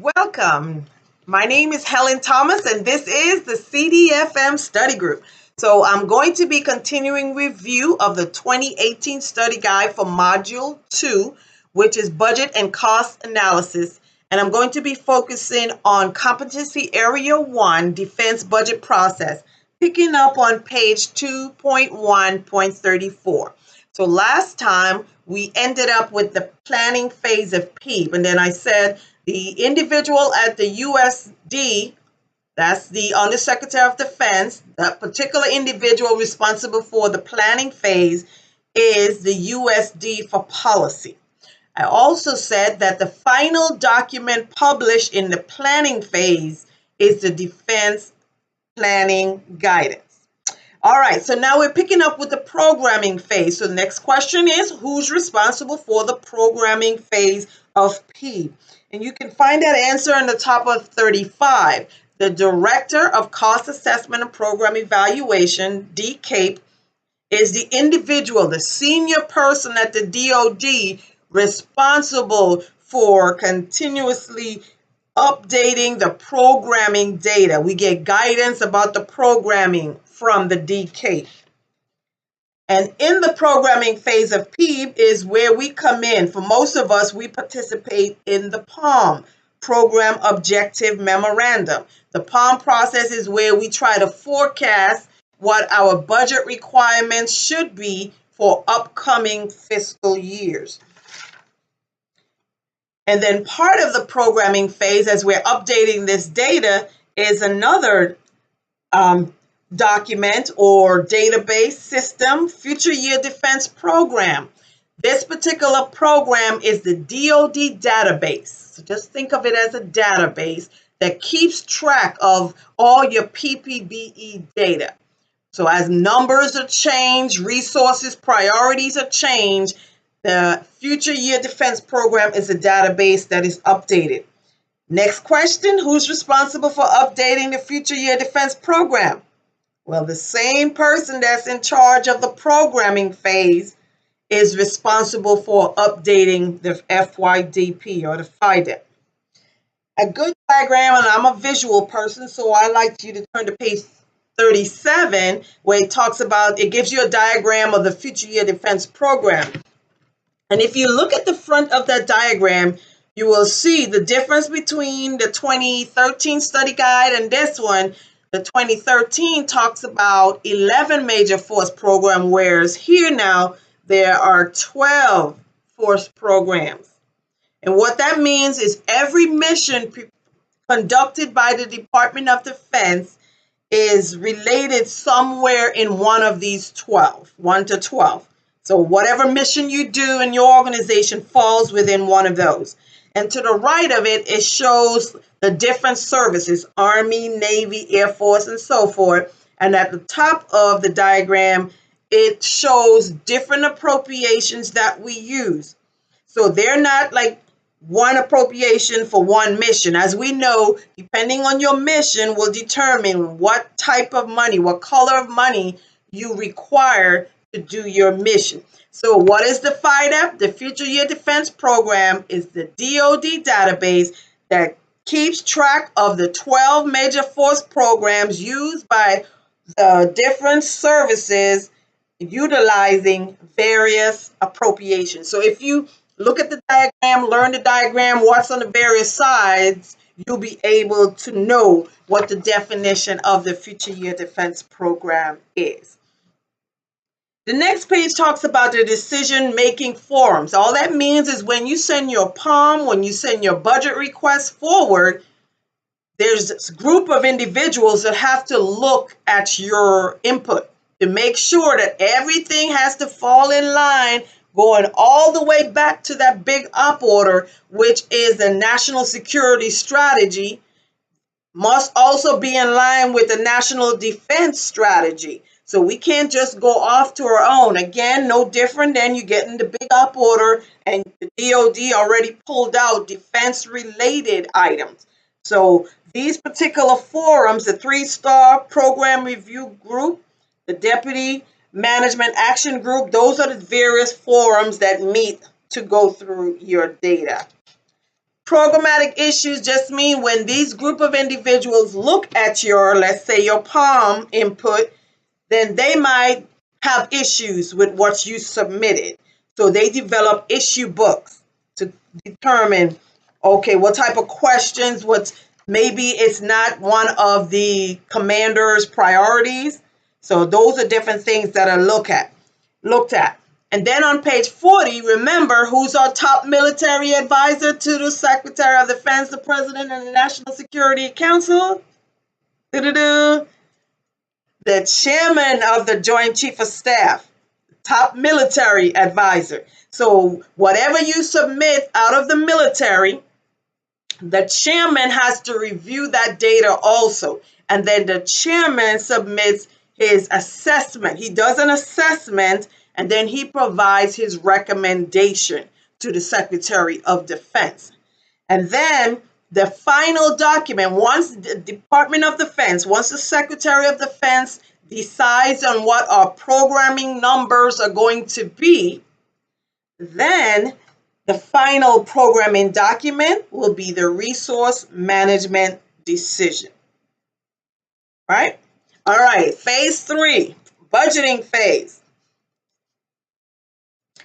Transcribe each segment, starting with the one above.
Welcome. My name is Helen Thomas, and this is the CDFM study group. So I'm going to be continuing review of the 2018 study guide for Module 2, which is Budget and Cost Analysis. And I'm going to be focusing on Competency Area 1, Defense Budget Process, picking up on page 2.1.34. So last time we ended up with the planning phase of PEEP, and then I said the individual at the USD, that's the Undersecretary of Defense, that particular individual responsible for the planning phase is the USD for policy. I also said that the final document published in the planning phase is the Defense Planning Guidance. All right, so now we're picking up with the programming phase. So the next question is, who's responsible for the programming phase of PEEP? And you can find that answer in the top of 35. The Director of Cost Assessment and Program Evaluation, DCAPE, is the individual, the senior person at the DoD responsible for continuously updating the programming data. We get guidance about the programming from the DCAPE. And in the programming phase of PEEP is where we come in. For most of us, we participate in the POM, Program Objective Memorandum. The POM process is where we try to forecast what our budget requirements should be for upcoming fiscal years. And then part of the programming phase, as we're updating this data, is another document or database system, Future Year Defense Program. This particular program is the DoD Database. So just think of it as a database that keeps track of all your PPBE data. So as numbers are changed, resources, priorities are changed, the Future Year Defense Program is a database that is updated. Next question, who's responsible for updating the Future Year Defense Program? Well, the same person that's in charge of the programming phase is responsible for updating the FYDP or the FYDP. A good diagram, and I'm a visual person, so I like you to turn to page 37, where it talks about, it gives you a diagram of the Future Year Defense Program. And if you look at the front of that diagram, you will see the difference between the 2013 study guide and this one. The 2013 talks about 11 major force programs, whereas here now there are 12 force programs. And what that means is every mission conducted by the Department of Defense is related somewhere in one of these 12, 1 to 12. So whatever mission you do in your organization falls within one of those. And to the right of it, it shows the different services, Army, Navy, Air Force, and so forth. And at the top of the diagram, it shows different appropriations that we use. So they're not like one appropriation for one mission. As we know, depending on your mission will determine what type of money, what color of money you require to do your mission. So what is the FYDP? The Future Year Defense Program is the DoD database that keeps track of the 12 major force programs used by the different services utilizing various appropriations. So if you look at the diagram, learn the diagram, what's on the various sides, you'll be able to know what the definition of the Future Year Defense Program is. The next page talks about the decision-making forms. All that means is when you send your POM, when you send your budget request forward, there's this group of individuals that have to look at your input to make sure that everything has to fall in line, going all the way back to that big op order, which is the national security strategy, must also be in line with the national defense strategy. So we can't just go off to our own. Again, no different than you getting the big op order and the DoD already pulled out defense-related items. So these particular forums, the 3-star program review group, the Deputy Management Action Group, those are the various forums that meet to go through your data. Programmatic issues just mean when these group of individuals look at your, let's say your POM input, then they might have issues with what you submitted. So they develop issue books to determine, okay, what type of questions, maybe it's not one of the commander's priorities. So those are different things that are looked at. And then on page 40, remember who's our top military advisor to the Secretary of Defense, the President, and the National Security Council? The chairman of the Joint Chief of Staff, top military advisor. So whatever you submit out of the military, the chairman has to review that data also. And then the chairman submits his assessment. He does an assessment, and then he provides his recommendation to the Secretary of Defense. And then the final document, once the Department of Defense, once the Secretary of Defense decides on what our programming numbers are going to be, then the final programming document will be the resource management decision. Right? All right, phase 3, budgeting phase.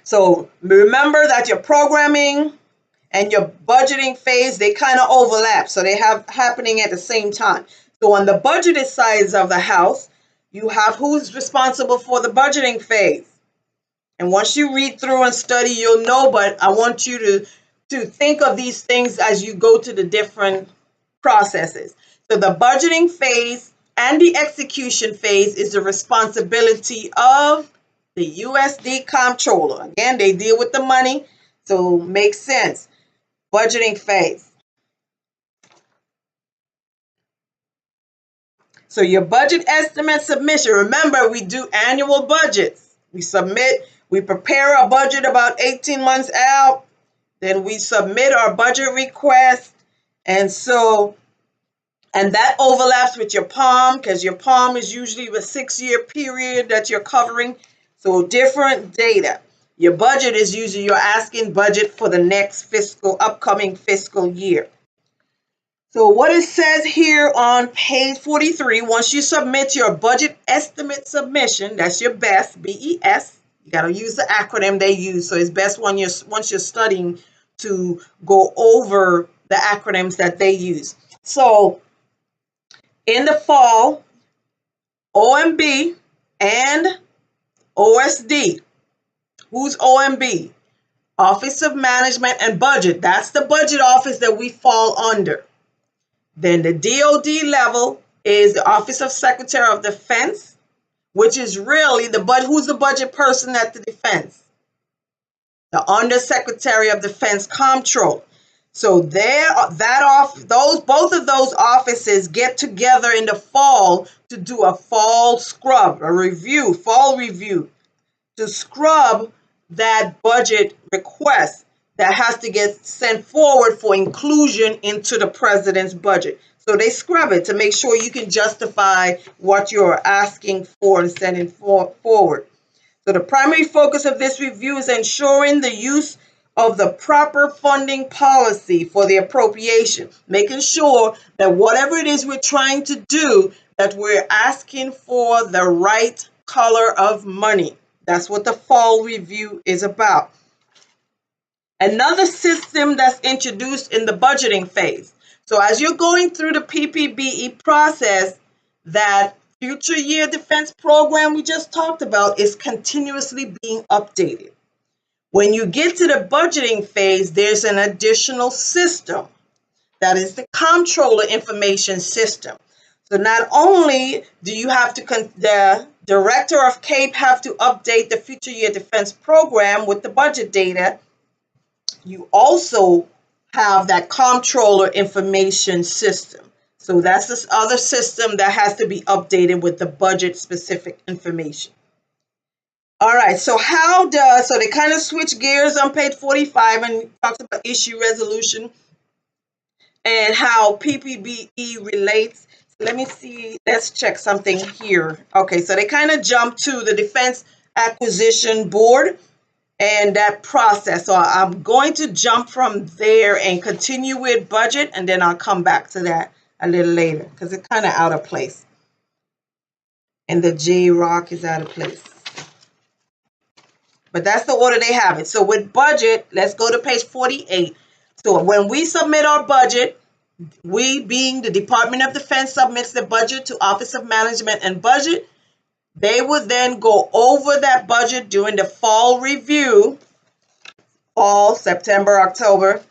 So remember that your programming and your budgeting phase, they kind of overlap. So they have happening at the same time. So on the budgeted sides of the house, you have who's responsible for the budgeting phase. And once you read through and study, you'll know, but I want you to think of these things as you go to the different processes. So the budgeting phase and the execution phase is the responsibility of the USD Comptroller. Again, they deal with the money, so makes sense. Budgeting phase. So your budget estimate submission, remember we do annual budgets. We prepare a budget about 18 months out, then we submit our budget request, and that overlaps with your POM, because your POM is usually a 6-year period that you're covering. So different data. Your budget is usually you're asking budget for the next upcoming fiscal year. So what it says here on page 43, once you submit your budget estimate submission, that's your BES, B-E-S. You got to use the acronym they use. So it's best once you're studying to go over the acronyms that they use. So in the fall, OMB and OSD. Who's OMB? Office of Management and Budget. That's the budget office that we fall under. Then the DoD level is the Office of Secretary of Defense, which is really who's the budget person at the defense? The Undersecretary of Defense Comptroller. So both of those offices get together in the fall to do a fall scrub, fall review, to scrub that budget request that has to get sent forward for inclusion into the president's budget. So they scrub it to make sure you can justify what you're asking for and sending forward. So the primary focus of this review is ensuring the use of the proper funding policy for the appropriation, making sure that whatever it is we're trying to do, that we're asking for the right color of money. That's what the fall review is about. Another system that's introduced in the budgeting phase. So as you're going through the PPBE process, that future year defense program we just talked about is continuously being updated. When you get to the budgeting phase, there's an additional system. That is the Comptroller Information System. So not only do you have the Director of CAPE have to update the future year defense program with the budget data, you also have that Comptroller Information System. So that's this other system that has to be updated with the budget specific information. All right, so so they kind of switch gears on page 45 and talks about issue resolution and how PPBE relates. Let me see, let's check something here. Okay, so they kind of jump to the Defense Acquisition Board, and that process. So I'm going to jump from there and continue with budget, and then I'll come back to that a little later because it's kind of out of place. And the J-Rock is out of place. But that's the order they have it. So with budget, let's go to page 48. So when we submit our budget, we being the Department of Defense submits the budget to Office of Management and Budget. They would then go over that budget during the fall review, fall, September, October.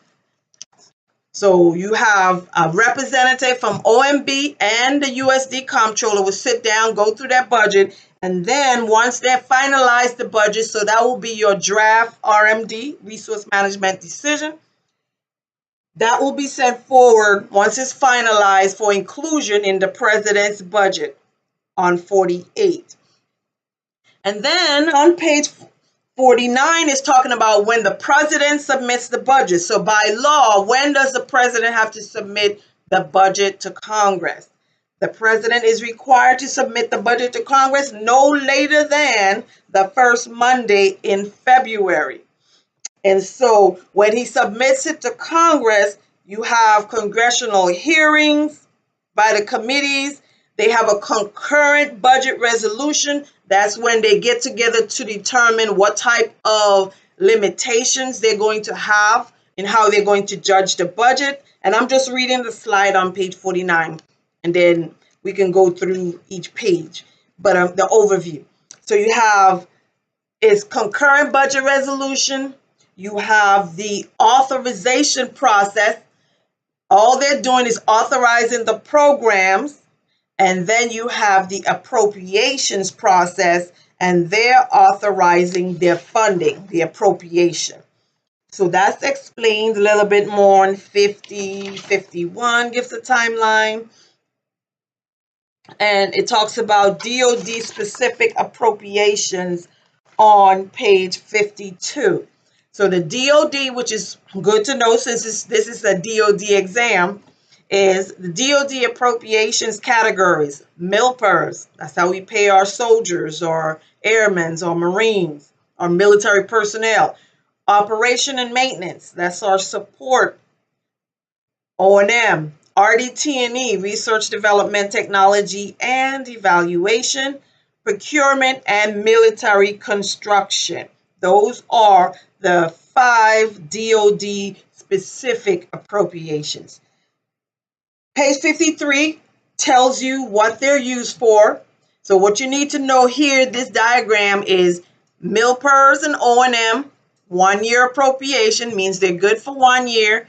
So you have a representative from OMB and the USD Comptroller will sit down, go through that budget, and then once they finalize the budget, so that will be your draft RMD, Resource Management Decision, that will be sent forward once it's finalized for inclusion in the President's budget on 48. And then on page 49 is talking about when the President submits the budget. So by law, when does the President have to submit the budget to Congress? The President is required to submit the budget to Congress no later than the first Monday in February. And so when he submits it to Congress, you have congressional hearings by the committees. They have a concurrent budget resolution. That's when they get together to determine what type of limitations they're going to have and how they're going to judge the budget. And I'm just reading the slide on page 49, and then we can go through each page. But the overview. So you have is concurrent budget resolution. You have the authorization process. All they're doing is authorizing the programs. And then you have the appropriations process, and they're authorizing their funding, the appropriation. So that's explained a little bit more in 50, 51 gives a timeline. And it talks about DoD specific appropriations on page 52. So the DoD, which is good to know since this is a DoD exam, is the DoD appropriations categories. MILPERS, that's how we pay our soldiers or airmen or Marines or military personnel. Operation and maintenance, that's our support. O&M, RDT&E, research, development, technology, and evaluation. Procurement and military construction. Those are the 5 DoD specific appropriations. Page 53 tells you what they're used for. So what you need to know here, this diagram is MILPERS and O&M, 1 year appropriation means they're good for 1 year.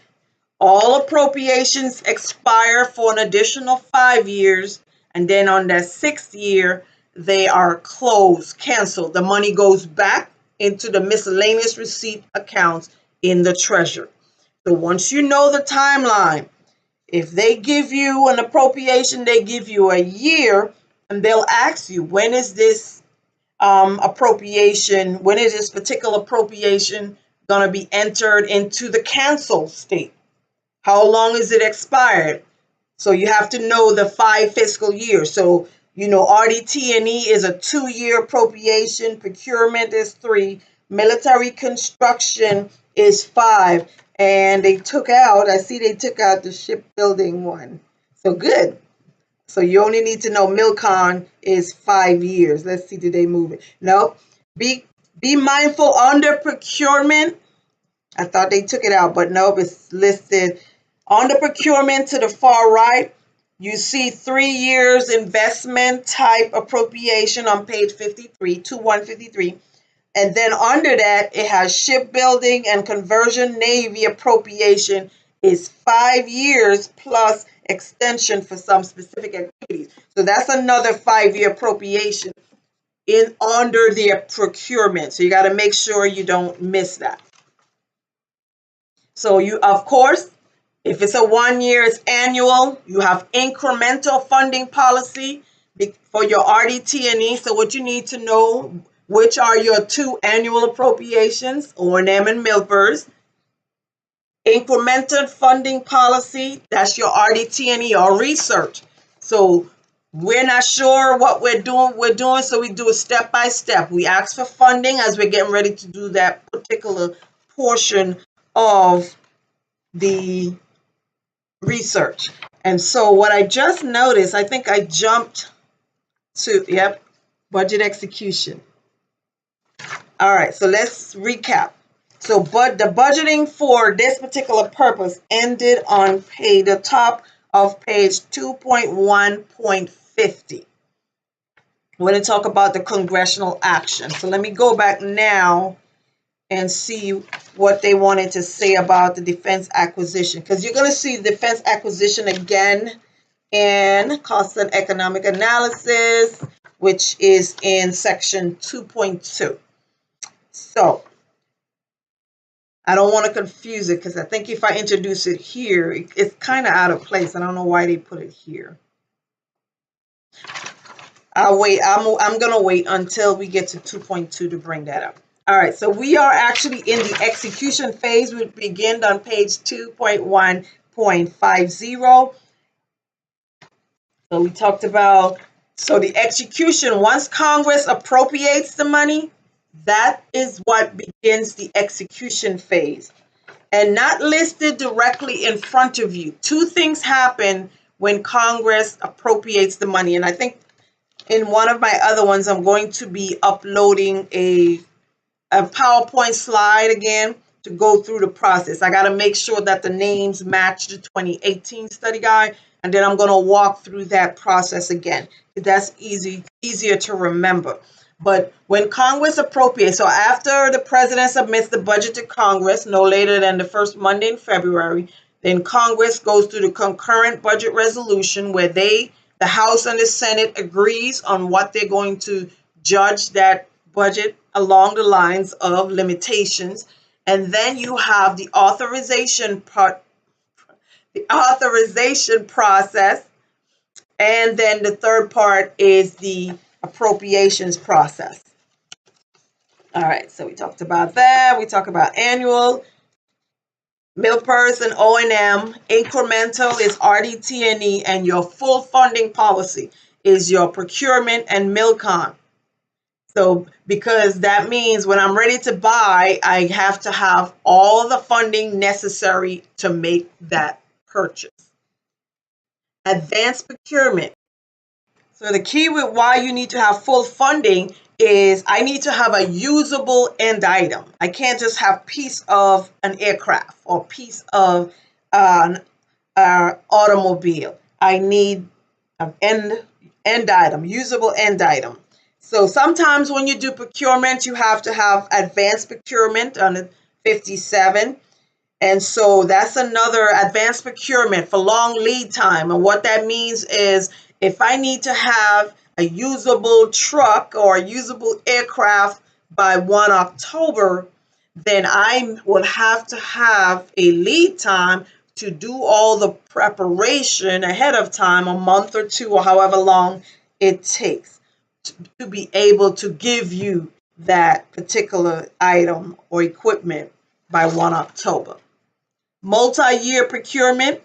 All appropriations expire for an additional 5 years. And then on that 6th year, they are closed, canceled. The money goes back into the miscellaneous receipt accounts in the Treasury. So once you know the timeline, if they give you an appropriation, they give you a year, and they'll ask you, when is this appropriation, when is this particular appropriation going to be entered into the cancel state? How long is it expired? So you have to know the 5 fiscal years. So, you know, RDT&E is a 2-year appropriation. Procurement is 3. Military construction is 5. And they took out, I see they took out the shipbuilding one. So good. So you only need to know MILCON is 5 years. Let's see, did they move it? No. Be mindful under procurement. I thought they took it out, but no, it's listed. Under procurement to the far right, you see 3 years investment type appropriation on page 53, 2153. And then under that, it has shipbuilding and conversion Navy appropriation is 5 years plus extension for some specific activities. So that's another 5-year appropriation in under the procurement. So you got to make sure you don't miss that. So you, of course, if it's a 1 year, it's annual. You have incremental funding policy for your RDT&E. So what you need to know, which are your 2 annual appropriations, O&M and MILPERS. Incremental funding policy, that's your RDT&E or research. So We're not sure what we're doing, so we do it step by step. We ask for funding as we're getting ready to do that particular portion of the research. And so what I just noticed, I think I jumped to, yep, budget execution. All right, so let's recap. So the budgeting for this particular purpose ended on the top of page 2.1.50. We're going to talk about the congressional action. So let me go back now and see what they wanted to say about the defense acquisition, because you're going to see defense acquisition again in cost and economic analysis, which is in section 2.2. So I don't want to confuse it, because I think if I introduce it here, it's kind of out of place. I don't know why they put it here. I'll wait. I'm going to wait until we get to 2.2 to bring that up. All right, so we are actually in the execution phase. We begin on page 2.1.50. So we talked about, so the execution, once Congress appropriates the money, that is what begins the execution phase. And not listed directly in front of you. Two things happen when Congress appropriates the money. And I think in one of my other ones, I'm going to be uploading a PowerPoint slide again to go through the process. I got to make sure that the names match the 2018 study guide, and then I'm going to walk through that process again. That's easier to remember. But when Congress appropriates, so after the president submits the budget to Congress, no later than the first Monday in February, then Congress goes through the concurrent budget resolution where the House and the Senate agrees on what they're going to judge that budget along the lines of limitations. And then you have the authorization process. And then the third part is the appropriations process. All right, so we talked about that. We talked about annual, MILPERS and O&M. Incremental is RDT&E, and your full funding policy is your procurement and MILCON. So because that means when I'm ready to buy, I have to have all the funding necessary to make that purchase. Advanced procurement. So the key with why you need to have full funding is I need to have a usable end item. I can't just have piece of an aircraft or piece of an automobile. I need an end item, usable end item. So sometimes when you do procurement, you have to have advanced procurement on 57. And so that's another advanced procurement for long lead time. And what that means is if I need to have a usable truck or a usable aircraft by 1 October, then I will have to have a lead time to do all the preparation ahead of time, a month or two or however long it takes to be able to give you that particular item or equipment by 1 October. Multi-year procurement.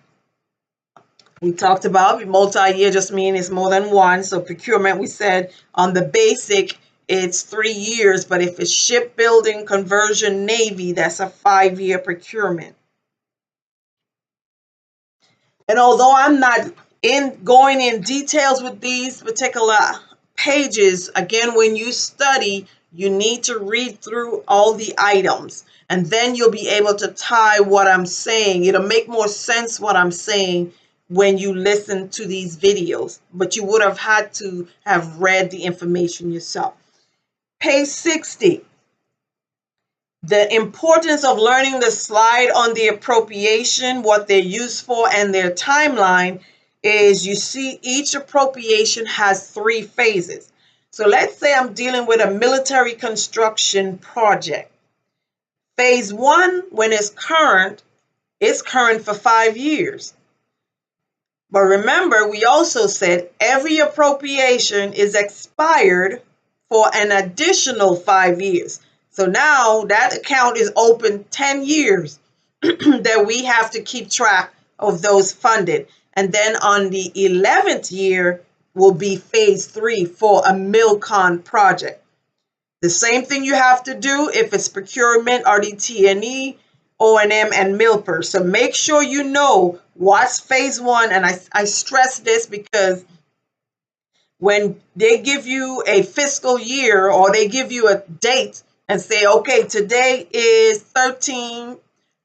We talked about multi-year just means it's more than one. So procurement, we said on the basic, it's 3 years. But if it's shipbuilding, conversion, Navy, that's a 5-year procurement. And although I'm not going in details with these particular pages, again, when you study, you need to read through all the items. And then you'll be able to tie what I'm saying. It'll make more sense what I'm saying when you listen to these videos, but you would have had to have read the information yourself. Page 60. The importance of learning the slide on the appropriation, what they're used for, and their timeline is you see each appropriation has 3 phases. So let's say I'm dealing with a military construction project. Phase 1, when it's current for 5 years. But remember, we also said every appropriation is expired for an additional 5 years. So now that account is open 10 years that we have to keep track of those funded. And then on the 11th year, will be phase 3 for a MILCON project. The same thing you have to do if it's procurement, RDT&E, O&M, and MILPER. So make sure you know what's phase 1. And I stress this because when they give you a fiscal year or they give you a date and say, okay, today is 13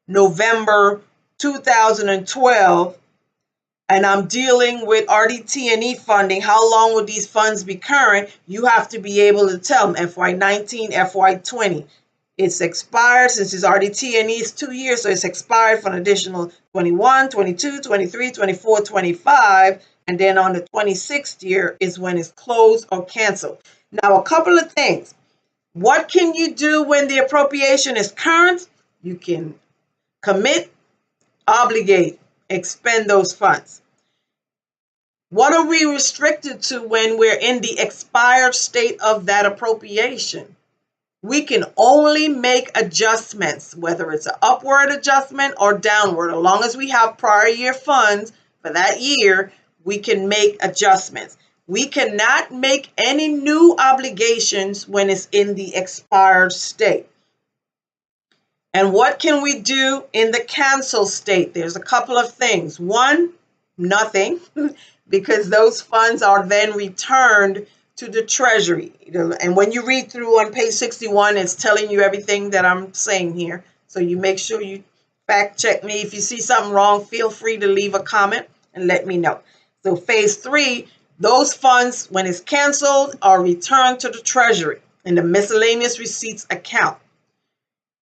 November 2012, and I'm dealing with RDT&E funding, how long will these funds be current? You have to be able to tell them FY19, FY20. It's expired since it's RDT&E is 2 years, so it's expired for an additional 21, 22, 23, 24, 25, and then on the 26th year is when it's closed or canceled. Now, a couple of things. What can you do when the appropriation is current? You can commit, obligate, expend those funds. What are we restricted to when we're in the expired state of that appropriation? We can only make adjustments, whether it's an upward adjustment or downward. As long as we have prior year funds for that year, we can make adjustments. We cannot make any new obligations when it's in the expired state. And what can we do in the cancel state? There's a couple of things. One, nothing, because those funds are then returned to the Treasury. And when you read through on page 61, it's telling you everything that I'm saying here. So you make sure you fact check me. If you see something wrong, feel free to leave a comment and let me know. So phase 3, those funds, when it's canceled, are returned to the Treasury in the miscellaneous receipts account.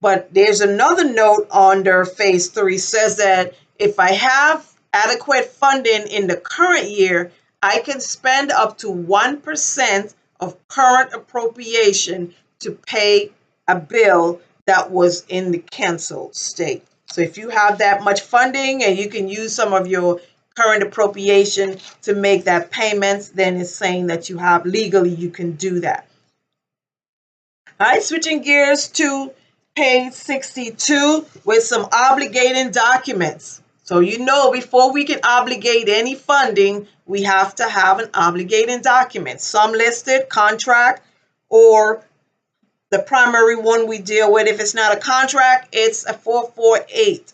But there's another note under phase 3 says that if I have adequate funding in the current year, I can spend up to 1% of current appropriation to pay a bill that was in the canceled state. So if you have that much funding and you can use some of your current appropriation to make that payments, then it's saying that you have legally, you can do that. All right, switching gears to page 62 with some obligating documents. So you know, before we can obligate any funding, we have to have an obligating document. Some listed, contract, or the primary one we deal with. If it's not a contract, it's a 448,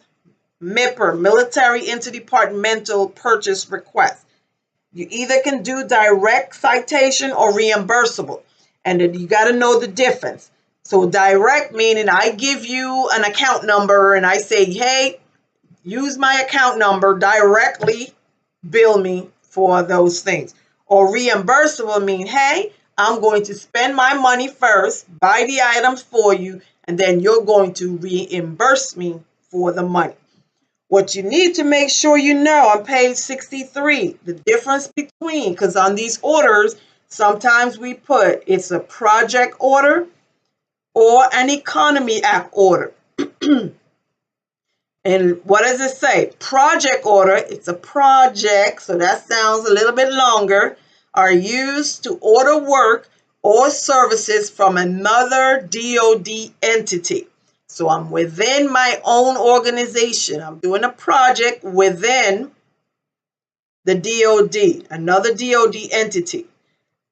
MIPR, Military Interdepartmental Purchase Request. You either can do direct citation or reimbursable. And then you got to know the difference. So direct meaning I give you an account number and I say, hey, use my account number, directly bill me for those things. Or reimbursable mean, hey, I'm going to spend my money first, buy the items for you, and then you're going to reimburse me for the money. What you need to make sure you know on page 63, the difference between, because on these orders, sometimes we put it's a project order or an Economy Act order. And what does it say? Project order, it's a project, so that sounds a little bit longer, are used to order work or services from another DoD entity. So I'm within my own organization. I'm doing a project within the DoD, another DoD entity.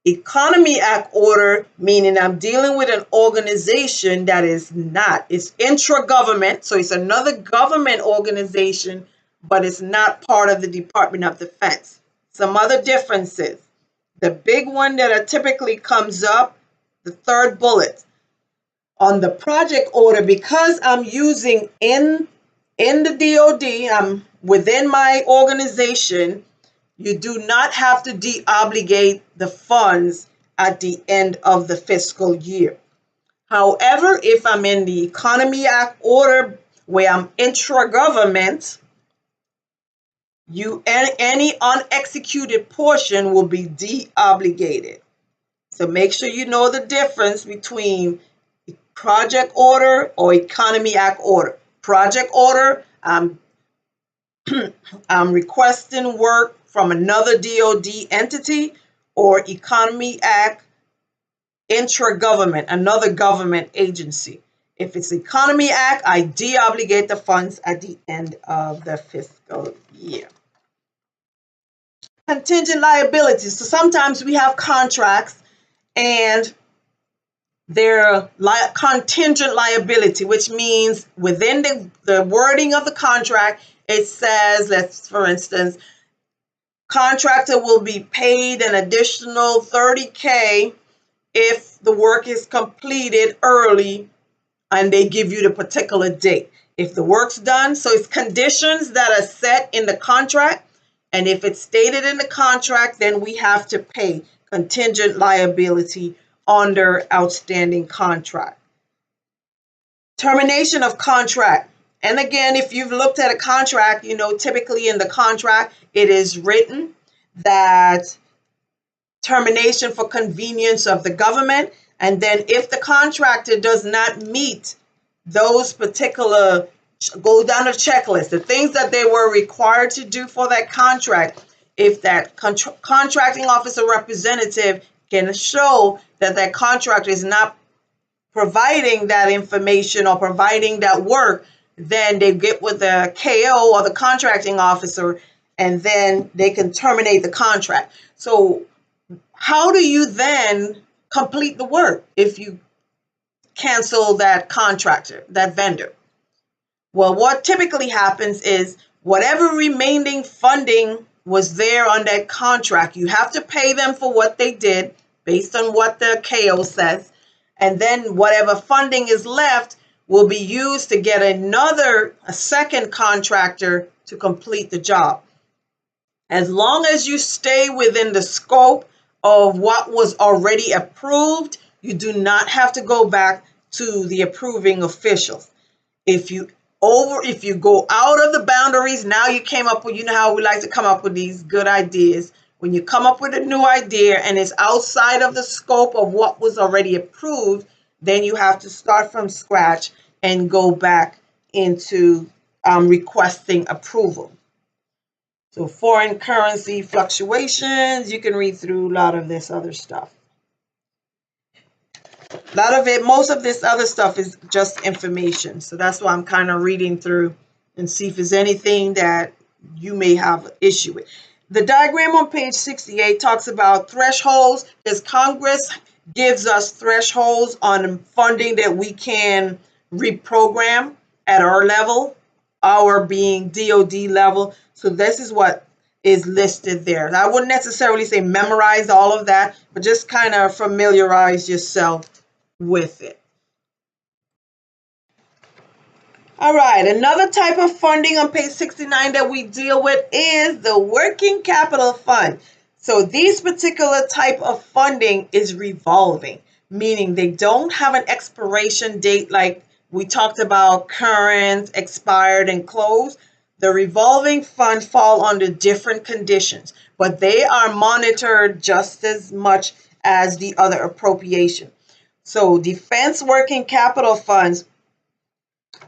Economy Act order, meaning I'm dealing with an organization that is not, it's intra-government, so it's another government organization, but it's not part of the Department of Defense. Some other differences. The big one that typically comes up, the third bullet. On the project order, because I'm using in the DoD, I'm within my organization, you do not have to de-obligate the funds at the end of the fiscal year. However, if I'm in the Economy Act order where I'm intra-government, any unexecuted portion will be de-obligated. So make sure you know the difference between project order or Economy Act order. Project order, I'm requesting work from another DoD entity, or Economy Act intra-government, another government agency. If it's Economy Act, I de-obligate the funds at the end of the fiscal year. Contingent liabilities. So sometimes we have contracts and they're contingent liability, which means within the wording of the contract, it says, let's, for instance, contractor will be paid an additional $30K if the work is completed early and they give you the particular date. If the work's done, so it's conditions that are set in the contract, and if it's stated in the contract, then we have to pay contingent liability under outstanding contract. Termination of contract. And again, if you've looked at a contract, you know, typically in the contract, it is written that termination for convenience of the government. And then if the contractor does not meet those particular, go down the checklist, the things that they were required to do for that contract, if that contracting officer representative can show that that contractor is not providing that information or providing that work, then they get with the KO or the contracting officer, and then they can terminate the contract. So how do you then complete the work if you cancel that contractor, that vendor? Well, what typically happens is whatever remaining funding was there on that contract, you have to pay them for what they did based on what the KO says. And then whatever funding is left will be used to get a second contractor to complete the job. As long as you stay within the scope of what was already approved, you do not have to go back to the approving officials. If you go out of the boundaries, now you came up with, you know how we like to come up with these good ideas. When you come up with a new idea and it's outside of the scope of what was already approved, then you have to start from scratch and go back into requesting approval. So foreign currency fluctuations, you can read through a lot of this other stuff. A lot of it, most of this other stuff is just information. So that's why I'm kind of reading through and see if there's anything that you may have an issue with. The diagram on page 68 talks about thresholds, because Congress gives us thresholds on funding that we can reprogram at our level, our being DoD level. So this is what is listed there. I wouldn't necessarily say memorize all of that, but just kind of familiarize yourself with it. All right, another type of funding on page 69 that we deal with is the working capital fund. So these particular type of funding is revolving, meaning they don't have an expiration date like we talked about, current, expired, and closed. The revolving fund fall under different conditions, but they are monitored just as much as the other appropriation. So defense working capital funds,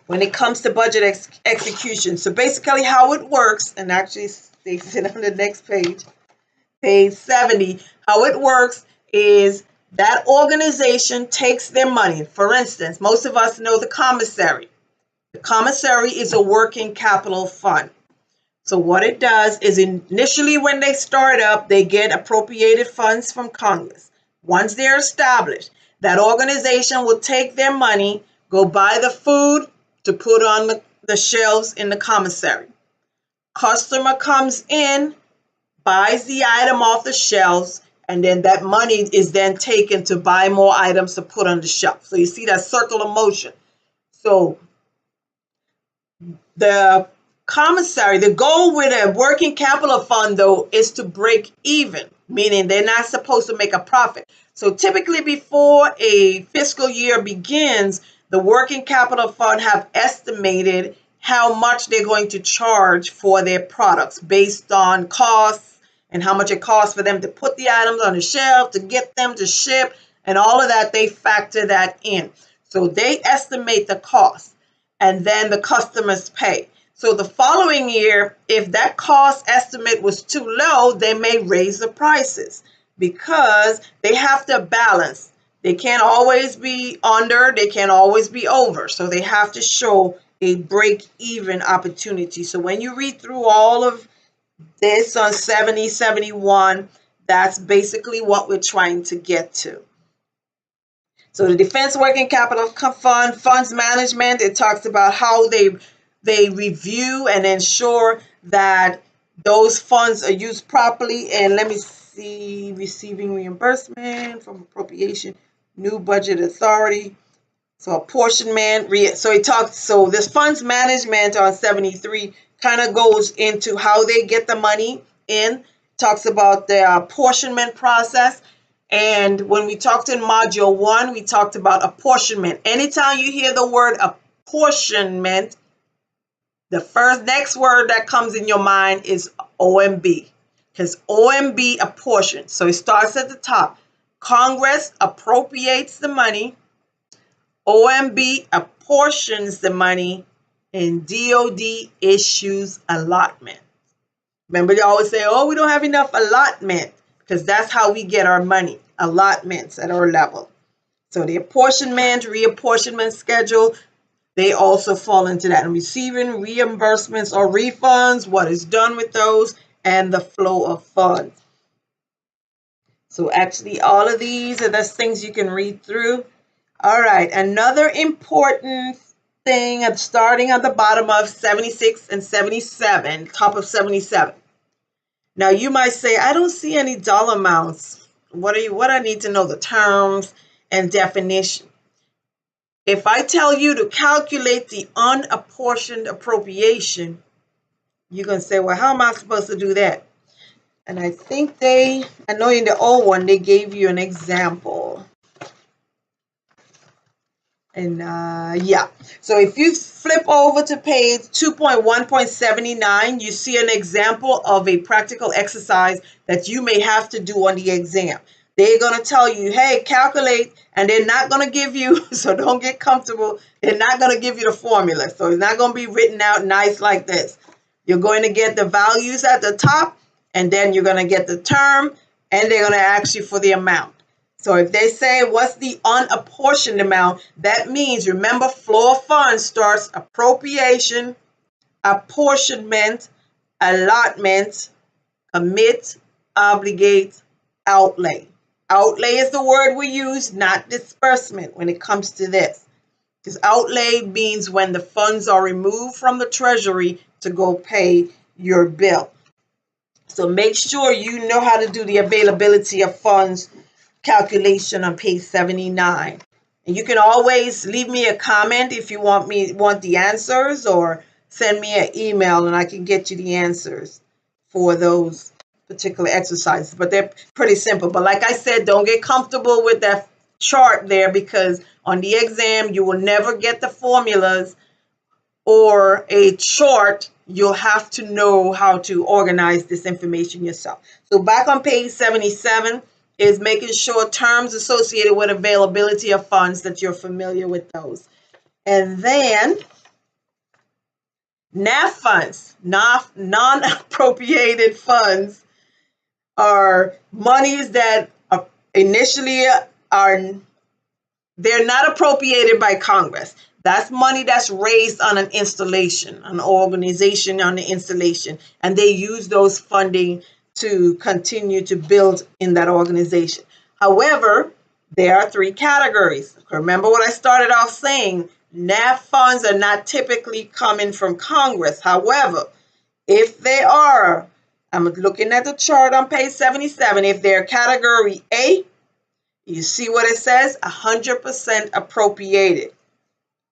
when it comes to budget execution. So basically how it works, and actually they sit on the next page, page 70, how it works is that organization takes their money. For instance, most of us know the commissary. The commissary is a working capital fund. So what it does is initially when they start up, they get appropriated funds from Congress. Once they're established, that organization will take their money, go buy the food to put on the shelves in the commissary. Customer comes in, buys the item off the shelves, and then that money is then taken to buy more items to put on the shelf. So you see that circle of motion. So the commissary, the goal with a working capital fund, though, is to break even, meaning they're not supposed to make a profit. So typically before a fiscal year begins, the working capital fund have estimated how much they're going to charge for their products based on costs and how much it costs for them to put the items on the shelf, to get them to ship, and all of that, they factor that in. So they estimate the cost, and then the customers pay. So the following year, if that cost estimate was too low, they may raise the prices because they have to balance. They can't always be under, they can't always be over. So they have to show a break-even opportunity. So when you read through all of This on 70, 71, that's basically what we're trying to get to. So the Defense Working Capital Fund, funds management, it talks about how they review and ensure that those funds are used properly. And let me see, receiving reimbursement from appropriation, new budget authority. So apportionment, so this funds management on 73 kind of goes into how they get the money in, talks about the apportionment process. And when we talked in module 1, we talked about apportionment. Anytime you hear the word apportionment, the next word that comes in your mind is OMB, because OMB apportions. So it starts at the top. Congress appropriates the money, OMB apportions the money, and DoD issues allotment. Remember, they always say, oh, we don't have enough allotment, because that's how we get our money, allotments at our level. So the apportionment, reapportionment schedule, they also fall into that. And receiving reimbursements or refunds, what is done with those, and the flow of funds. So actually, all of these are the things you can read through. All right, another important thing starting at the bottom of 76 and 77, top of 77. Now you might say, I don't see any dollar amounts. What I need to know, the terms and definition. If I tell you to calculate the unapportioned appropriation, you're going to say, well, how am I supposed to do that? And I think I know in the old one, they gave you an example. And yeah, so if you flip over to page 2.1.79, you see an example of a practical exercise that you may have to do on the exam. They're going to tell you, hey, calculate, and they're not going to give you, so don't get comfortable, they're not going to give you the formula. So it's not going to be written out nice like this. You're going to get the values at the top, and then you're going to get the term, and they're going to ask you for the amount. So if they say, what's the unapportioned amount, that means, remember, flow of funds starts appropriation, apportionment, allotment, commit, obligate, outlay. Outlay is the word we use, not disbursement when it comes to this. Because outlay means when the funds are removed from the treasury to go pay your bill. So make sure you know how to do the availability of funds calculation on page 79. And you can always leave me a comment if you want the answers, or send me an email and I can get you the answers for those particular exercises. But they're pretty simple. But like I said, don't get comfortable with that chart there, because on the exam you will never get the formulas or a chart. You'll have to know how to organize this information yourself. So back on page 77 is making sure terms associated with availability of funds, that you're familiar with those. And then NAF funds, non-appropriated funds, are monies that initially they're not appropriated by Congress. That's money that's raised on an installation, an organization on the installation, and they use those funding to continue to build in that organization. However, there are 3 categories. Remember what I started off saying, NAF funds are not typically coming from Congress. However, if they are, I'm looking at the chart on page 77, if they're category A, you see what it says, 100% appropriated,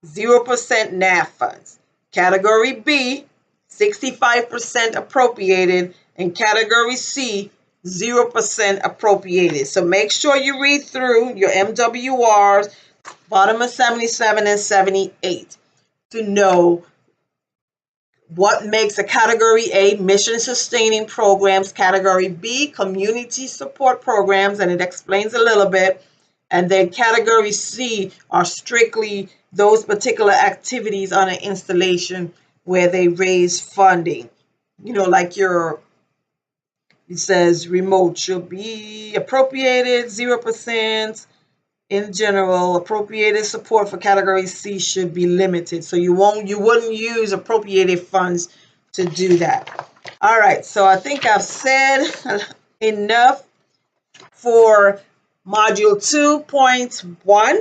0% NAF funds. Category B, 65% appropriated, and category C, 0% appropriated. So make sure you read through your MWRs, bottom of 77 and 78, to know what makes a category A, mission sustaining programs, category B, community support programs, and it explains a little bit. And then category C are strictly those particular activities on an installation where they raise funding. You know, like it says remote should be appropriated 0%. In general, appropriated support for category C should be limited. So you wouldn't use appropriated funds to do that. All right, so I think I've said enough for Module 2.1,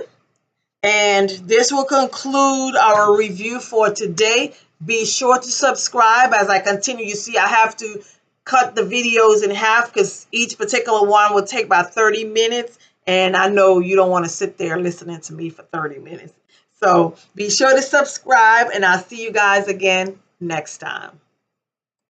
and this will conclude our review for today. Be sure to subscribe as I continue. You see, I have to cut the videos in half because each particular one will take about 30 minutes, and I know you don't want to sit there listening to me for 30 minutes. So be sure to subscribe, and I'll see you guys again next time.